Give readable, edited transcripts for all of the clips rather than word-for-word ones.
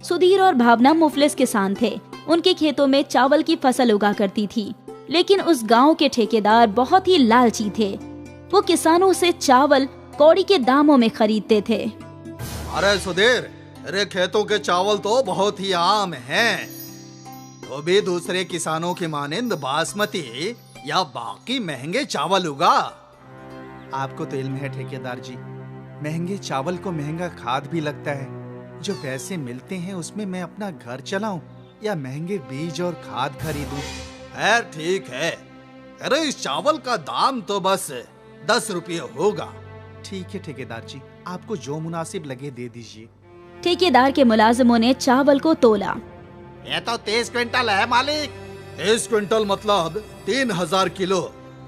सुधीर और भावना मुफलिस किसान थे। उनके खेतों में चावल की फसल उगा करती थी, लेकिन उस गांव के ठेकेदार बहुत ही लालची थे। वो किसानों से चावल कौड़ी के दामों में खरीदते थे। अरे सुधीर, अरे खेतों के चावल तो बहुत ही आम हैं। तो भी दूसरे किसानों की मानिंद बासमती या बाकी महंगे चावल उगा। आपको तो इल्म है ठेकेदार जी, महंगे चावल को महंगा खाद भी लगता है। जो पैसे मिलते हैं उसमें मैं अपना घर चलाऊं या महंगे बीज और खाद खरीदूं? खैर ठीक है, अरे इस चावल का दाम तो बस 10 रुपये होगा। ठीक है ठेकेदार जी, आपको जो मुनासिब लगे दे दीजिए। ठेकेदार के मुलाजिमों ने चावल को तोला। ये तो 30 क्विंटल है मालिक। 30 क्विंटल मतलब 3000 किलो।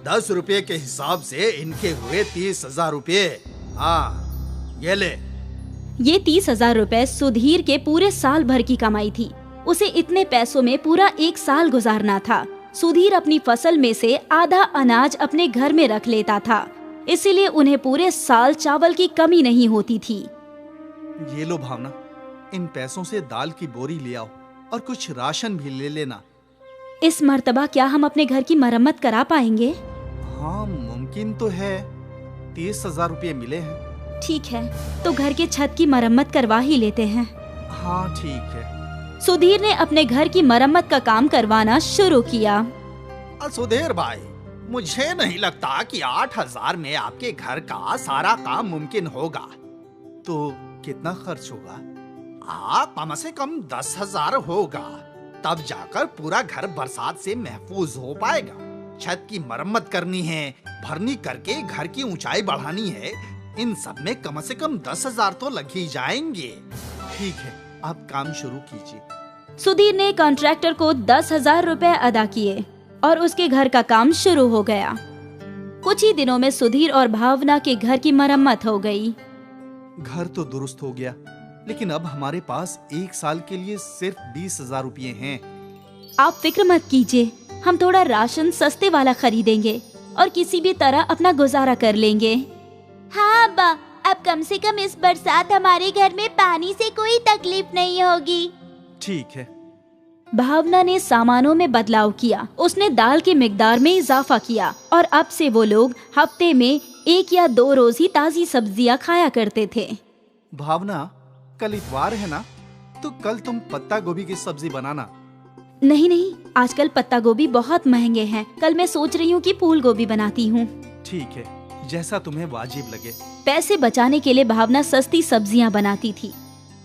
10 रुपये के हिसाब से इनके हुए 30,000 रुपये। हाँ ये ले। ये 30,000 रुपए सुधीर के पूरे साल भर की कमाई थी। उसे इतने पैसों में पूरा एक साल गुजारना था। सुधीर अपनी फसल में से आधा अनाज अपने घर में रख लेता था, इसीलिए उन्हें पूरे साल चावल की कमी नहीं होती थी। ये लो भावना, इन पैसों से दाल की बोरी ले आओ और कुछ राशन भी ले लेना। इस मर्तबा क्या हम अपने घर की मरम्मत करा पाएंगे? हाँ मुमकिन तो है। 30,000 रुपये मिले हैं। ठीक है, तो घर के छत की मरम्मत करवा ही लेते हैं। हाँ ठीक है। सुधीर ने अपने घर की मरम्मत का काम करवाना शुरू किया। सुधीर भाई, मुझे नहीं लगता कि 8,000 में आपके घर का सारा काम मुमकिन होगा। तो कितना खर्च होगा? कम से कम 10,000 होगा, तब जाकर पूरा घर बरसात से महफूज हो पाएगा। छत की मरम्मत करनी है, भरनी करके घर की ऊंचाई बढ़ानी है, इन सब में कम से कम 10,000 तो लग ही जाएंगे। ठीक है, आप काम शुरू कीजिए। सुधीर ने कॉन्ट्रैक्टर को 10,000 रुपए अदा किए और उसके घर का काम शुरू हो गया। कुछ ही दिनों में सुधीर और भावना के घर की मरम्मत हो गई। घर तो दुरुस्त हो गया, लेकिन अब हमारे पास एक साल के लिए सिर्फ 20,000 रुपये हैं। आप फिक्र मत कीजिए, हम थोड़ा राशन सस्ते वाला खरीदेंगे और किसी भी तरह अपना गुजारा कर लेंगे। हाँ अब्बा, अब कम से कम इस बरसात हमारे घर में पानी से कोई तकलीफ नहीं होगी। ठीक है। भावना ने सामानों में बदलाव किया। उसने दाल की मिकदार में इजाफा किया और अब से वो लोग हफ्ते में 1 या 2 रोज ही ताजी सब्जियां खाया करते थे। भावना, कल इतवार है ना, तो कल तुम पत्ता गोभी की सब्जी बनाना। नहीं, आजकल पत्ता गोभी बहुत महंगे हैं। कल मैं सोच रही हूँ कि फूल गोभी बनाती हूँ। ठीक है, जैसा तुम्हें वाजिब लगे। पैसे बचाने के लिए भावना सस्ती सब्जियां बनाती थी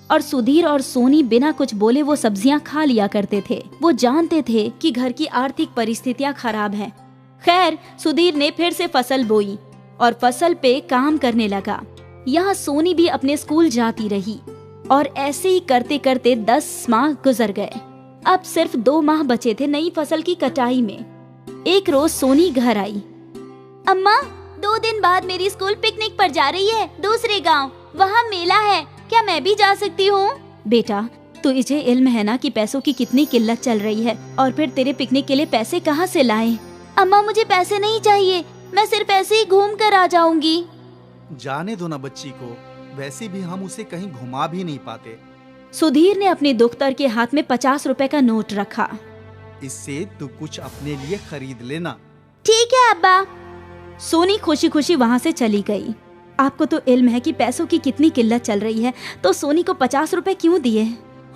और सुधीर और सोनी बिना कुछ बोले वो सब्जियां खा लिया करते थे। वो जानते थे कि घर की आर्थिक परिस्थितियां खराब हैं। खैर, सुधीर ने फिर से फसल बोई और फसल पे काम करने लगा। यहाँ सोनी भी अपने स्कूल जाती रही और ऐसे ही करते करते 10 माह गुजर गए। अब सिर्फ 2 माह बचे थे नई फसल की कटाई में। एक रोज सोनी घर आई। अम्मा, 2 दिन बाद मेरी स्कूल पिकनिक पर जा रही है दूसरे गांव। वहाँ मेला है, क्या मैं भी जा सकती हूँ? बेटा, तुझे इल्म है ना कि पैसों की कितनी किल्लत चल रही है, और फिर तेरे पिकनिक के लिए पैसे कहाँ से लाएं? अम्मा, मुझे पैसे नहीं चाहिए, मैं सिर्फ ऐसे ही घूम कर आ जाऊंगी। जाने दो ना बच्ची को, वैसे भी हम उसे कहीं घुमा भी नहीं पाते। सुधीर ने अपने दुख्तर के हाथ में 50 रुपए का नोट रखा। इससे तू कुछ अपने लिए खरीद लेना। ठीक है अब्बा। सोनी खुशी खुशी वहाँ से चली गई। आपको तो इल्म है कि पैसों की कितनी किल्लत चल रही है, तो सोनी को 50 रुपए क्यों दिए?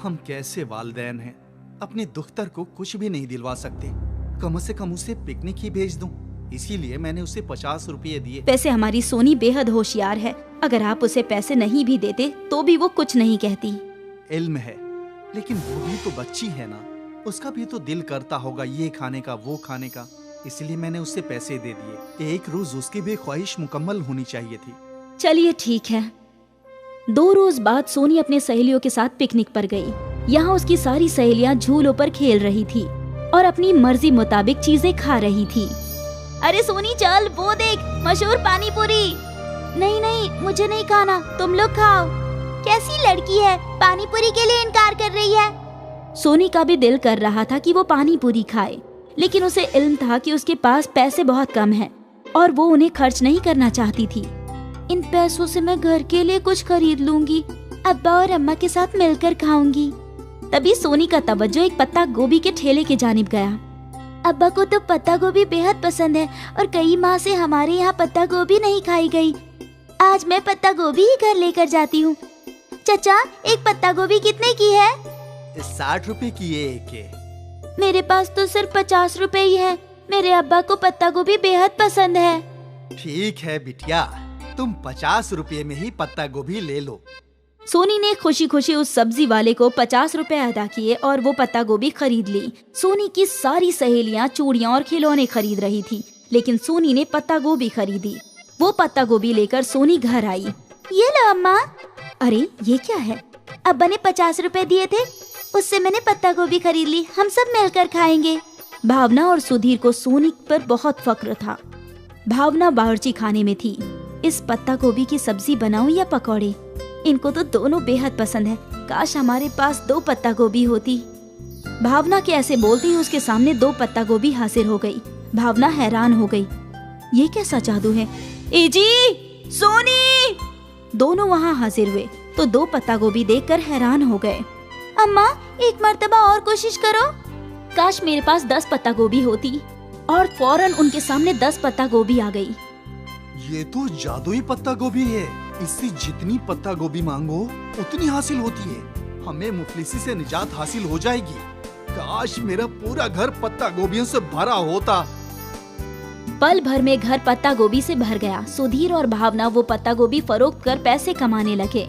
हम कैसे वालिदैन हैं, अपने दुख्तर को कुछ भी नहीं दिलवा सकते। कम से कम उसे पिकनिक ही भेज दूं, इसीलिए मैंने उसे 50 रुपये दिए। वैसे हमारी सोनी बेहद होशियार है, अगर आप उसे पैसे नहीं भी देते तो भी वो कुछ नहीं कहती। इल्म है, लेकिन वो भी तो बच्ची है ना, उसका भी तो दिल करता होगा ये खाने का वो खाने का, इसलिए मैंने उसे पैसे दे दिए। एक रोज उसकी भी ख्वाहिश मुकम्मल होनी चाहिए थी। चलिए ठीक है। 2 रोज बाद सोनी अपने सहेलियों के साथ पिकनिक पर गई। यहाँ उसकी सारी सहेलियाँ झूलों पर खेल रही थी और अपनी मर्जी मुताबिक चीजें खा रही थी। अरे सोनी चल, वो देख, मशहूर पानी पूरी। नहीं, मुझे नहीं खाना, तुम लोग खाओ। कैसी लड़की है, पानी पूरी के लिए इनकार कर रही है। सोनी का भी दिल कर रहा था कि वो पानी पूरी खाए, लेकिन उसे इल्म था कि उसके पास पैसे बहुत कम हैं और वो उन्हें खर्च नहीं करना चाहती थी। इन पैसों से मैं घर के लिए कुछ खरीद लूंगी, अब्बा और अम्मा के साथ मिलकर खाऊंगी। तभी सोनी का तवज्जो एक पत्ता गोभी के ठेले की जानिब गया। अब्बा को तो पत्ता गोभी बेहद पसंद है और कई माह से हमारे यहाँ पत्ता गोभी नहीं खाई गई। आज मैं पत्ता गोभी ही घर लेकर जाती हूँ। चचा, एक पत्ता गोभी कितने की है? 60 रुपए की एक है। मेरे पास तो सिर्फ 50 रुपए ही है। मेरे अब्बा को पत्ता गोभी बेहद पसंद है। ठीक है बिटिया, तुम 50 रुपए में ही पत्ता गोभी ले लो। सोनी ने खुशी खुशी उस सब्जी वाले को 50 रुपए अदा किए और वो पत्ता गोभी खरीद ली। सोनी की सारी सहेलियां चूड़ियां और खिलौने खरीद रही थी, लेकिन सोनी ने पत्ता गोभी खरीदी। वो पत्ता गोभी लेकर सोनी घर आई। ये लो अम्मा। अरे ये क्या है? अब्बा ने 50 रुपए दिए थे, उससे मैंने पत्ता गोभी खरीद ली। हम सब मिलकर खाएंगे। भावना और सुधीर को सोनी पर बहुत फक्र था। भावना बावर्ची खाने में थी। इस पत्ता गोभी की सब्जी बनाऊं या पकौड़े? इनको तो दोनों बेहद पसंद है। काश हमारे पास 2 पत्ता गोभी होती। भावना के ऐसे बोलते ही उसके सामने 2 पत्ता गोभी हाजिर हो गई। भावना हैरान हो गई। ये कैसा जादू है? ए जी, सोनी! दोनों वहाँ हाजिर हुए तो 2 पत्ता गोभी देखकर हैरान हो गए। अम्मा, एक मर्तबा और कोशिश करो। काश मेरे पास 10 पत्ता गोभी होती। और फौरन उनके सामने 10 पत्ता गोभी आ गई। ये तो जादुई पत्ता गोभी है। इससे जितनी पत्ता गोभी मांगो उतनी हासिल होती है। हमें मुफलिसी से निजात हासिल हो जाएगी। काश मेरा पूरा घर पत्ता गोभियों से भरा होता। पल भर में घर पत्ता गोभी से भर गया। सुधीर और भावना वो पत्ता गोभी फरोख्त कर पैसे कमाने लगे।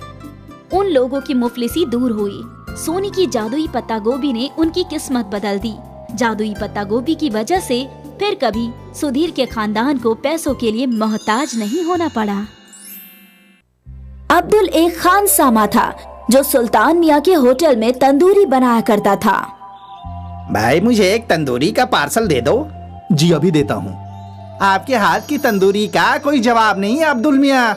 उन लोगों की मुफलिसी दूर हुई। सोनी की जादुई पत्ता गोभी ने उनकी किस्मत बदल दी। जादुई पत्ता गोभी की वजह से फिर कभी सुधीर के खानदान को पैसों के लिए मोहताज नहीं होना पड़ा। अब्दुल एक खानसामा था जो सुल्तान मियाँ के होटल में तंदूरी बनाया करता था। भाई मुझे एक तंदूरी का पार्सल दे दो। जी अभी देता हूँ। आपके हाथ की तंदूरी का कोई जवाब नहीं है अब्दुल मियाँ।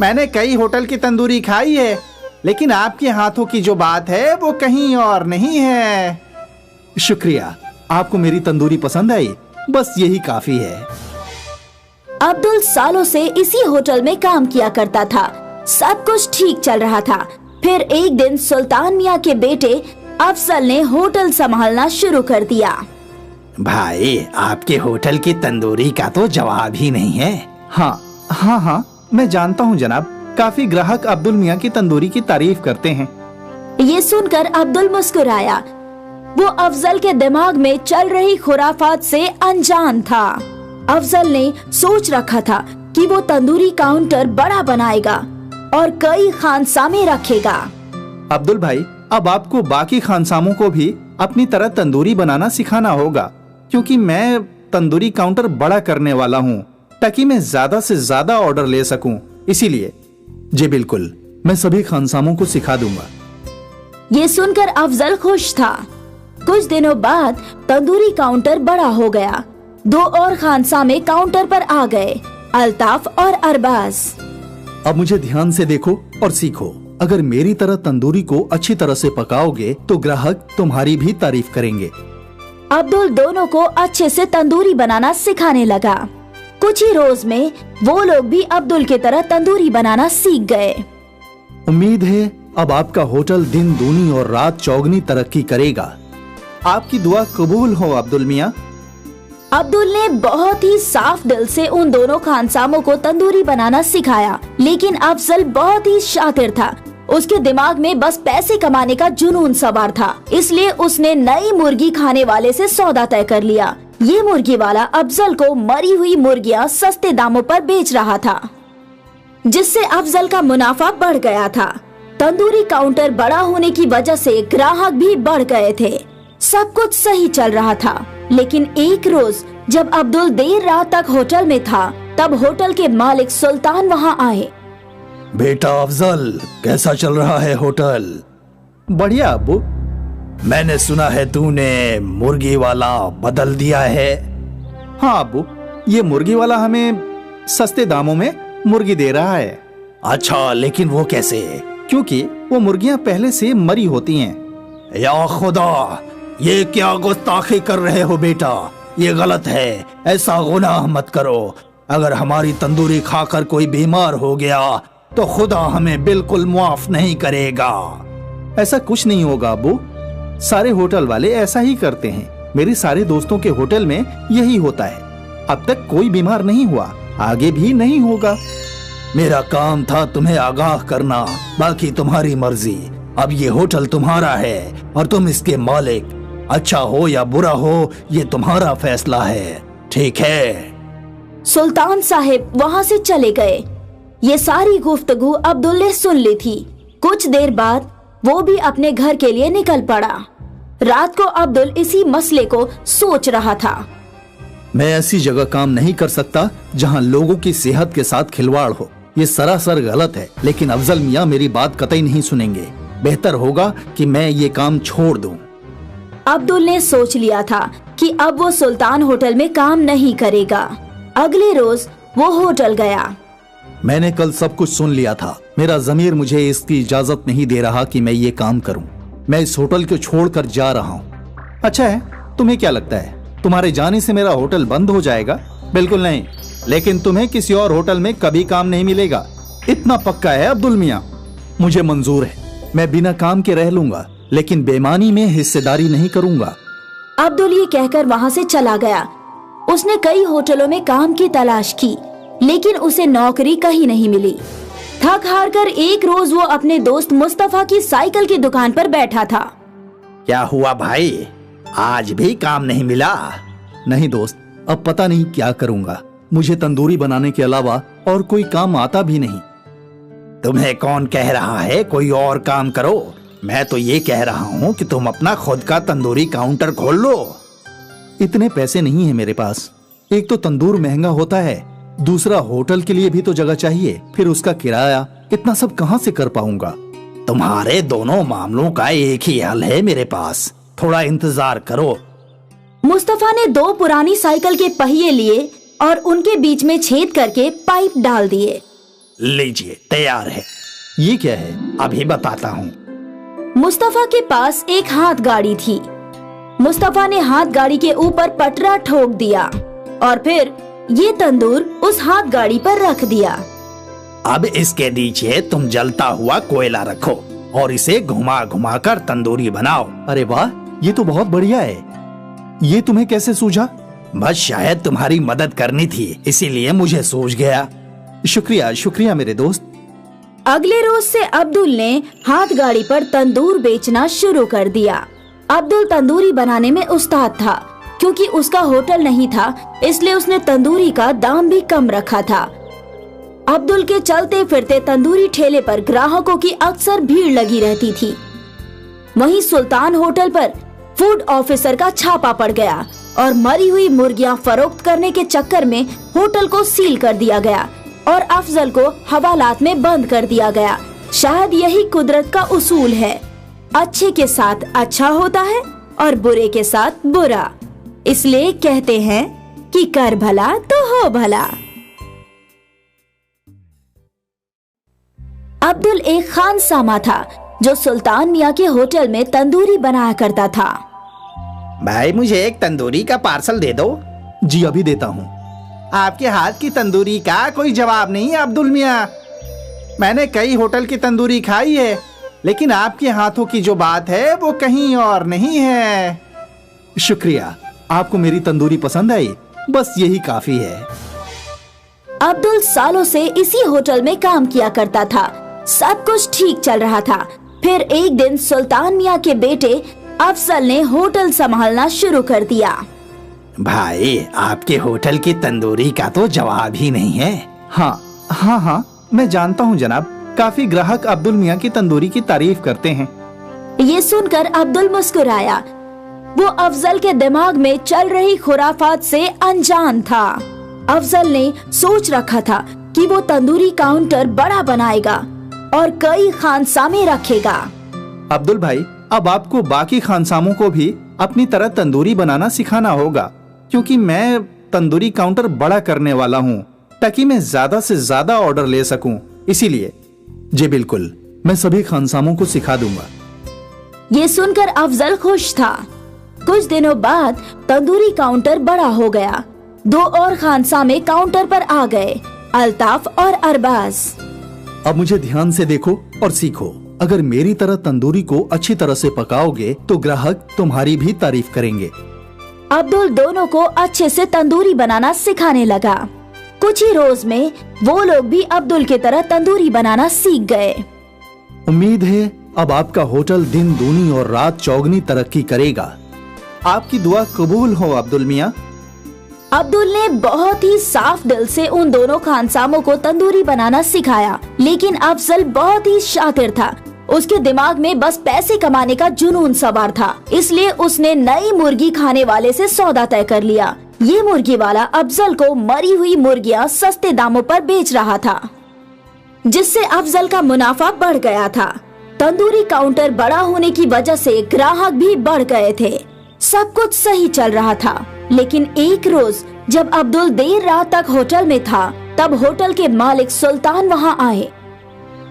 मैंने कई होटल की तंदूरी खाई है, लेकिन आपके हाथों की जो बात है वो कहीं और नहीं है। शुक्रिया, आपको मेरी तंदूरी पसंद आई, बस यही काफी है। अब्दुल सालों से इसी होटल में काम किया करता था। सब कुछ ठीक चल रहा था। फिर एक दिन सुल्तान मियाँ के बेटे अफजल ने होटल संभालना शुरू कर दिया। भाई आपके होटल की तंदूरी का तो जवाब ही नहीं है। हाँ, मैं जानता हूँ जनाब। काफी ग्राहक अब्दुल मियाँ की तंदूरी की तारीफ करते हैं। ये सुनकर अब्दुल मुस्कुराया। वो अफजल के दिमाग में चल रही खुराफात से अनजान था। अफजल ने सोच रखा था कि वो तंदूरी काउंटर बड़ा बनाएगा और कई खानसामे रखेगा। अब्दुल भाई, अब आपको बाकी खानसामों को भी अपनी तरह तंदूरी बनाना सिखाना होगा, क्योंकि मैं तंदूरी काउंटर बड़ा करने वाला हूँ ताकि मैं ज्यादा से ज्यादा ऑर्डर ले सकूं। इसीलिए जी बिल्कुल, मैं सभी खानसामों को सिखा दूंगा। ये सुनकर अफजल खुश था। कुछ दिनों बाद तंदूरी काउंटर बड़ा हो गया। 2 और खानसामे काउंटर पर आ गए, अल्ताफ और अरबाज। अब मुझे ध्यान से देखो और सीखो। अगर मेरी तरह तंदूरी को अच्छी तरह से पकाओगे तो ग्राहक तुम्हारी भी तारीफ करेंगे। अब्दुल दोनों को अच्छे से तंदूरी बनाना सिखाने लगा। कुछ ही रोज में वो लोग भी अब्दुल की तरह तंदूरी बनाना सीख गए। उम्मीद है अब आपका होटल दिन दूनी और रात चौगनी तरक्की करेगा। आपकी दुआ कबूल हो अब्दुल मियाँ। अब्दुल ने बहुत ही साफ दिल से उन दोनों खानसामों को तंदूरी बनाना सिखाया, लेकिन अफजल बहुत ही शातिर था। उसके दिमाग में बस पैसे कमाने का जुनून सवार था, इसलिए उसने नई मुर्गी खाने वाले से सौदा तय कर लिया। ये मुर्गी वाला अफजल को मरी हुई मुर्गियां सस्ते दामों पर बेच रहा था, जिससे अफजल का मुनाफा बढ़ गया था। तंदूरी काउंटर बड़ा होने की वजह से ग्राहक भी बढ़ गए थे। सब कुछ सही चल रहा था, लेकिन एक रोज जब अब्दुल देर रात तक होटल में था, तब होटल के मालिक सुल्तान वहाँ आए। बेटा अफजल, कैसा चल रहा है होटल? बढ़िया अब्बू। मैंने सुना है तूने मुर्गी वाला बदल दिया है। हाँ अब्बू, ये मुर्गी वाला हमें सस्ते दामों में मुर्गी दे रहा है। अच्छा, लेकिन वो कैसे? क्योंकि वो मुर्गियां पहले से मरी होती हैं। या खुदा, ये क्या गुस्ताखी कर रहे हो बेटा? ये गलत है, ऐसा गुनाह मत करो। अगर हमारी तंदूरी खाकर कोई बीमार हो गया तो खुदा हमें बिल्कुल मुआफ नहीं करेगा। ऐसा कुछ नहीं होगा अब्बू, सारे होटल वाले ऐसा ही करते हैं। मेरे सारे दोस्तों के होटल में यही होता है। अब तक कोई बीमार नहीं हुआ, आगे भी नहीं होगा। मेरा काम था तुम्हें आगाह करना, बाकी तुम्हारी मर्जी। अब ये होटल तुम्हारा है और तुम इसके मालिक। अच्छा हो या बुरा हो, ये तुम्हारा फैसला है, ठीक है? सुल्तान साहिब वहाँ से चले गए। ये सारी गुफ्तगू अब्दुल ने सुन ली थी। कुछ देर बाद वो भी अपने घर के लिए निकल पड़ा। रात को अब्दुल इसी मसले को सोच रहा था। मैं ऐसी जगह काम नहीं कर सकता जहाँ लोगों की सेहत के साथ खिलवाड़ हो। ये सरासर गलत है, लेकिन अफजल मियाँ मेरी बात कतई नहीं सुनेंगे। बेहतर होगा कि मैं ये काम छोड़ दूं। अब्दुल ने सोच लिया था कि अब वो सुल्तान होटल में काम नहीं करेगा। अगले रोज वो होटल गया। मैंने कल सब कुछ सुन लिया था। मेरा ज़मीर मुझे इसकी इजाजत नहीं दे रहा कि मैं ये काम करूं। मैं इस होटल को छोड़कर जा रहा हूं। अच्छा है, तुम्हें क्या लगता है तुम्हारे जाने से मेरा होटल बंद हो जाएगा? बिल्कुल नहीं, लेकिन तुम्हें किसी और होटल में कभी काम नहीं मिलेगा, इतना पक्का है अब्दुल मियाँ। मुझे मंजूर है, मैं बिना काम के रह लूंगा, लेकिन बेईमानी में हिस्सेदारी नहीं करूंगा। अब्दुल ये कहकर वहाँ से चला गया। उसने कई होटलों में काम की तलाश की, लेकिन उसे नौकरी कहीं नहीं मिली। थक हार कर एक रोज वो अपने दोस्त मुस्तफा की साइकिल की दुकान पर बैठा था। क्या हुआ भाई, आज भी काम नहीं मिला? नहीं दोस्त, अब पता नहीं क्या करूंगा। मुझे तंदूरी बनाने के अलावा और कोई काम आता भी नहीं। तुम्हें कौन कह रहा है कोई और काम करो? मैं तो ये कह रहा हूँ कि तुम अपना खुद का तंदूरी काउंटर खोल लो। इतने पैसे नहीं है मेरे पास। एक तो तंदूर महंगा होता है, दूसरा होटल के लिए भी तो जगह चाहिए, फिर उसका किराया, इतना सब कहाँ से कर पाऊंगा? तुम्हारे दोनों मामलों का एक ही हल है मेरे पास, थोड़ा इंतजार करो। मुस्तफा ने 2 पुरानी साइकिल के पहिए लिए और उनके बीच में छेद करके पाइप डाल दिए। लीजिए, तैयार है। ये क्या है? अभी बताता हूँ। मुस्तफा के पास एक हाथ गाड़ी थी। मुस्तफा ने हाथ गाड़ी के ऊपर पटरा ठोक दिया और फिर ये तंदूर उस हाथ गाड़ी पर रख दिया। अब इसके नीचे तुम जलता हुआ कोयला रखो और इसे घुमा घुमा कर तंदूरी बनाओ। अरे वाह, ये तो बहुत बढ़िया है। ये तुम्हें कैसे सूझा? बस शायद तुम्हारी मदद करनी थी, इसीलिए मुझे सूझ गया। शुक्रिया शुक्रिया मेरे दोस्त। अगले रोज से अब्दुल ने हाथ गाड़ी पर तंदूर बेचना शुरू कर दिया। अब्दुल तंदूरी बनाने में उस्ताद था। क्योंकि उसका होटल नहीं था, इसलिए उसने तंदूरी का दाम भी कम रखा था। अब्दुल के चलते फिरते तंदूरी ठेले पर ग्राहकों की अक्सर भीड़ लगी रहती थी। वहीं सुल्तान होटल पर फूड ऑफिसर का छापा पड़ गया और मरी हुई मुर्गियां फरोख्त करने के चक्कर में होटल को सील कर दिया गया और अफजल को हवालात में बंद कर दिया गया। शायद यही कुदरत का उसूल है, अच्छे के साथ अच्छा होता है और बुरे के साथ बुरा। इसलिए कहते हैं कि कर भला तो हो भला। अब्दुल एक खानसामा था जो सुल्तान मियाँ के होटल में तंदूरी बनाया करता था। भाई, मुझे एक तंदूरी का पार्सल दे दो। जी अभी देता हूँ। आपके हाथ की तंदूरी का कोई जवाब नहीं है अब्दुल मियाँ। मैंने कई होटल की तंदूरी खाई है, लेकिन आपके हाथों की जो बात है वो कहीं और नहीं है। शुक्रिया, आपको मेरी तंदूरी पसंद आई, बस यही काफी है। अब्दुल सालों से इसी होटल में काम किया करता था। सब कुछ ठीक चल रहा था। फिर एक दिन सुल्तान मियाँ के बेटे अफजल ने होटल संभालना शुरू कर दिया। भाई, आपके होटल की तंदूरी का तो जवाब ही नहीं है। हाँ, मैं जानता हूँ जनाब। काफी ग्राहक अब्दुल मियाँ की तंदूरी की तारीफ करते हैं। ये सुनकर अब्दुल मुस्कुराया। वो अफजल के दिमाग में चल रही खुराफात से अनजान था। अफजल ने सोच रखा था कि वो तंदूरी काउंटर बड़ा बनाएगा और कई खानसामे रखेगा। अब्दुल भाई, अब आपको बाकी खानसामों को भी अपनी तरह तंदूरी बनाना सिखाना होगा, क्योंकि मैं तंदूरी काउंटर बड़ा करने वाला हूँ ताकि मैं ज्यादा से ज्यादा ऑर्डर ले सकूं। इसीलिए जी बिल्कुल, मैं सभी खानसामों को सिखा दूंगा। ये सुनकर अफजल खुश था। कुछ दिनों बाद तंदूरी काउंटर बड़ा हो गया। 2 और खानसामे काउंटर पर आ गए, अल्ताफ और अरबाज। अब मुझे ध्यान से देखो और सीखो। अगर मेरी तरह तंदूरी को अच्छी तरह से पकाओगे तो ग्राहक तुम्हारी भी तारीफ करेंगे। अब्दुल दोनों को अच्छे से तंदूरी बनाना सिखाने लगा। कुछ ही रोज में वो लोग भी अब्दुल की तरह तंदूरी बनाना सीख गए। उम्मीद है अब आपका होटल दिन दूनी और रात चौगनी तरक्की करेगा। आपकी दुआ कबूल हो अब्दुल मियाँ। अब्दुल ने बहुत ही साफ दिल से उन दोनों खानसामों को तंदूरी बनाना सिखाया, लेकिन अफजल बहुत ही शातिर था। उसके दिमाग में बस पैसे कमाने का जुनून सवार था, इसलिए उसने नई मुर्गी खाने वाले से सौदा तय कर लिया। ये मुर्गी वाला अफजल को मरी हुई मुर्गियां सस्ते दामों पर बेच रहा था, जिससे अफजल का मुनाफा बढ़ गया था। तंदूरी काउंटर बड़ा होने की वजह से ग्राहक भी बढ़ गए थे। सब कुछ सही चल रहा था, लेकिन एक रोज जब अब्दुल देर रात तक होटल में था, तब होटल के मालिक सुल्तान वहाँ आए।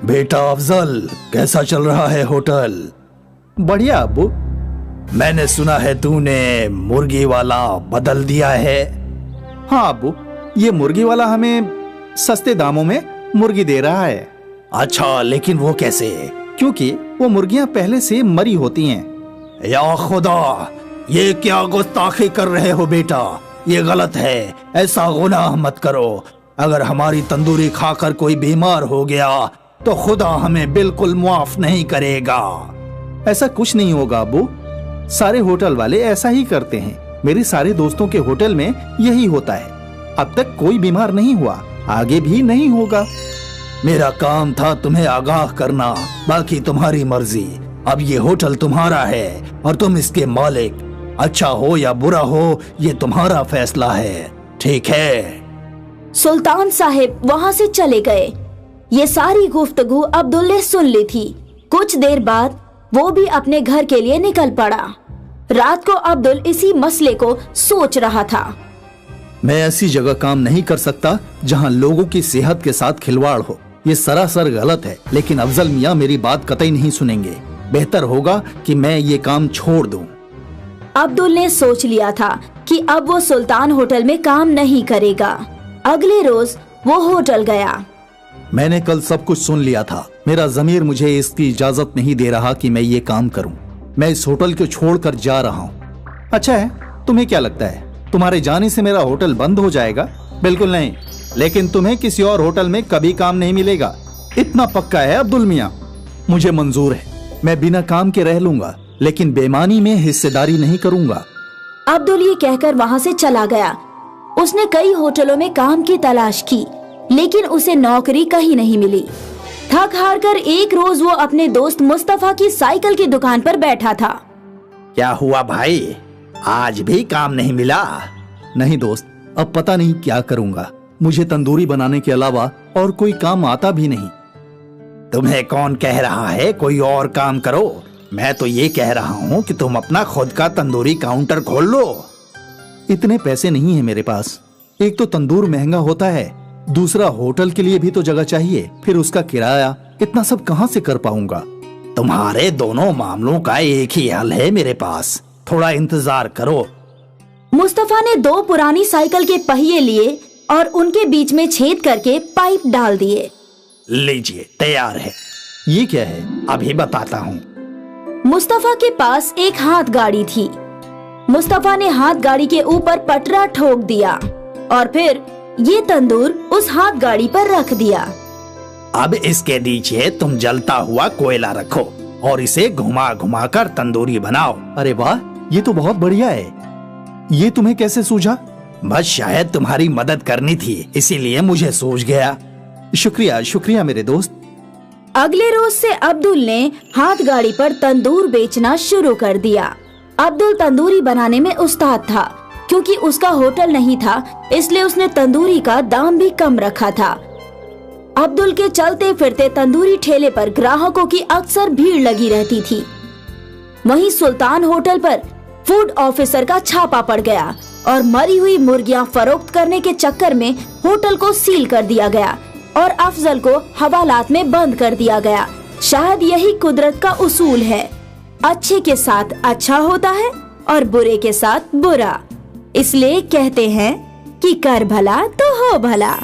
बेटा अफजल, कैसा चल रहा है होटल? बढ़िया अब्बू। मैंने सुना है तूने मुर्गी वाला बदल दिया है। हाँ अब्बू, ये मुर्गी वाला हमें सस्ते दामों में मुर्गी दे रहा है। अच्छा, लेकिन वो कैसे? क्योंकि वो मुर्गियां पहले से मरी होती हैं। या खुदा, ये क्या गुस्ताखी कर रहे हो बेटा? ये गलत है, ऐसा गुनाह मत करो। अगर हमारी तंदूरी खाकर कोई बीमार हो गया तो खुदा हमें बिल्कुल मुआफ नहीं करेगा। ऐसा कुछ नहीं होगा अब्बू, सारे होटल वाले ऐसा ही करते हैं। मेरे सारे दोस्तों के होटल में यही होता है। अब तक कोई बीमार नहीं हुआ, आगे भी नहीं होगा। मेरा काम था तुम्हें आगाह करना, बाकी तुम्हारी मर्जी। अब ये होटल तुम्हारा है और तुम इसके मालिक। अच्छा हो या बुरा हो, ये तुम्हारा फैसला है, ठीक है? सुल्तान साहिब वहाँ से चले गए। ये सारी गुफ्तगू अब्दुल ने सुन ली थी। कुछ देर बाद वो भी अपने घर के लिए निकल पड़ा। रात को अब्दुल इसी मसले को सोच रहा था। मैं ऐसी जगह काम नहीं कर सकता जहाँ लोगों की सेहत के साथ खिलवाड़ हो। ये सरासर गलत है, लेकिन अफजल मियाँ मेरी बात कतई नहीं सुनेंगे। बेहतर होगा कि मैं ये काम छोड़ दूं। अब्दुल ने सोच लिया था कि अब वो सुल्तान होटल में काम नहीं करेगा। अगले रोज वो होटल गया। मैंने कल सब कुछ सुन लिया था। मेरा ज़मीर मुझे इसकी इजाजत नहीं दे रहा कि मैं ये काम करूं। मैं इस होटल को छोड़कर जा रहा हूं। अच्छा है, तुम्हें क्या लगता है तुम्हारे जाने से मेरा होटल बंद हो जाएगा? बिल्कुल नहीं, लेकिन तुम्हें किसी और होटल में कभी काम नहीं मिलेगा। इतना पक्का है अब्दुल मियाँ? मुझे मंजूर है, मैं बिना काम के रह लूंगा, लेकिन बेईमानी में हिस्सेदारी नहीं करूंगा। अब्दुल ये कहकर वहाँ से चला गया। उसने कई होटलों में काम की तलाश की, लेकिन उसे नौकरी कहीं नहीं मिली। थक हार कर एक रोज वो अपने दोस्त मुस्तफा की साइकिल की दुकान पर बैठा था। क्या हुआ भाई, आज भी काम नहीं मिला? नहीं दोस्त, अब पता नहीं क्या करूंगा। मुझे तंदूरी बनाने के अलावा और कोई काम आता भी नहीं। तुम्हें कौन कह रहा है कोई और काम करो? मैं तो ये कह रहा हूँ कि तुम अपना खुद का तंदूरी काउंटर खोल लो। इतने पैसे नहीं है मेरे पास। एक तो तंदूर महंगा होता है, दूसरा होटल के लिए भी तो जगह चाहिए, फिर उसका किराया। इतना सब कहाँ से कर पाऊंगा? तुम्हारे दोनों मामलों का एक ही हल है मेरे पास, थोड़ा इंतजार करो। मुस्तफा ने 2 पुरानी साइकिल के पहिए लिए और उनके बीच में छेद करके पाइप डाल दिए। लीजिए, तैयार है। ये क्या है? अभी बताता हूँ। मुस्तफा के पास एक हाथ गाड़ी थी। मुस्तफा ने हाथ गाड़ी के ऊपर पटरा ठोक दिया और फिर ये तंदूर उस हाथ गाड़ी पर रख दिया। अब इसके नीचे तुम जलता हुआ कोयला रखो और इसे घुमा घुमा कर तंदूरी बनाओ। अरे वाह, ये तो बहुत बढ़िया है। ये तुम्हें कैसे सूझा? बस शायद तुम्हारी मदद करनी थी, इसीलिए मुझे सूझ गया। शुक्रिया शुक्रिया मेरे दोस्त। अगले रोज से अब्दुल ने हाथ गाड़ी पर तंदूर बेचना शुरू कर दिया। अब्दुल तंदूरी बनाने में उस्ताद था। क्योंकि उसका होटल नहीं था, इसलिए उसने तंदूरी का दाम भी कम रखा था। अब्दुल के चलते फिरते तंदूरी ठेले पर ग्राहकों की अक्सर भीड़ लगी रहती थी। वहीं सुल्तान होटल पर फूड ऑफिसर का छापा पड़ गया और मरी हुई मुर्गियां फरोख्त करने के चक्कर में होटल को सील कर दिया गया और अफजल को हवालात में बंद कर दिया गया। शायद यही कुदरत का उसूल है, अच्छे के साथ अच्छा होता है और बुरे के साथ बुरा। इसलिए कहते हैं कि कर भला तो हो भला।